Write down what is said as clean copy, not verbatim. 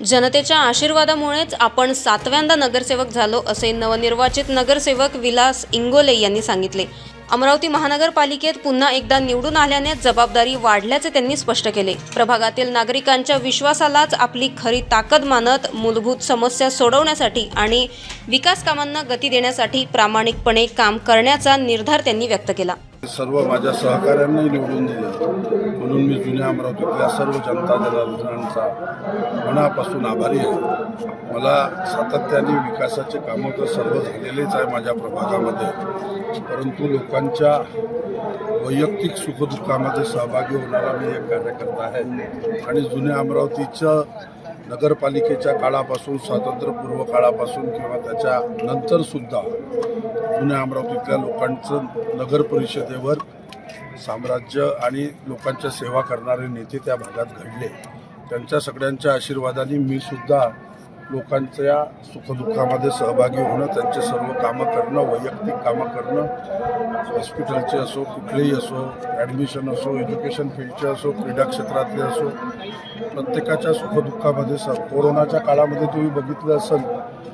जनतेच्या आशीर्वादामुळेच आपण 7व्यांदा नगरसेवक झालो, असे नवनिर्वाचित नगरसेवक विलास इंगोले यांनी सांगितले। अमरावती महानगरपालिकेत पुन्हा एकदा निवडून आल्याने जबाबदारी वाढल्याचे त्यांनी स्पष्ट केले। प्रभागातील नागरिकांच्या विश्वासालाच आपली खरी ताकद मानत मूलभूत समस्या सोडवण्यासाठी आणि विकास कामांना गती देण्यासाठी प्रामाणिकपणे काम करण्याचा निर्धार त्यांनी व्यक्त केला। सर्व माझ्या सहकाऱ्यांनी निवडून दिलं म्हणून मी जुन्या अमरावतीतल्या सर्व जनता जनार्दनांचा मनापासून आभारी आहे। मला सातत्याने विकासाचे कामं तर सर्व झालेलेच आहे माझ्या प्रभागामध्ये, परंतु लोकांच्या वैयक्तिक सुखदुःखामध्ये सहभागी होणारा मी एक कार्यकर्ता आहे आणि जुन्या अमरावतीच्या नगरपालिकेच्या काळापासून स्वातंत्र्यपूर्व काळापासून किंवा त्याच्या नंतरसुद्धा जुन्या अमरावतीतल्या लोकांचं नगर परिषदेवर साम्राज्य आणि लोकांच्या सेवा करणारे नेते त्या भागात घडले। त्यांच्या सगळ्यांच्या आशीर्वादाने मी सुद्धा लोकांच्या सुखदुःखामध्ये सहभागी होणं, त्यांचे सर्व कामं करणं, वैयक्तिक कामं करणं, हॉस्पिटलचे असो, कुठलेही असो, ॲडमिशन असो, एज्युकेशन फील्डचे असो, क्रीडा क्षेत्रातले असो, प्रत्येकाच्या सुखदुःखामध्ये कोरोनाच्या काळामध्ये तुम्ही बघितलं असेल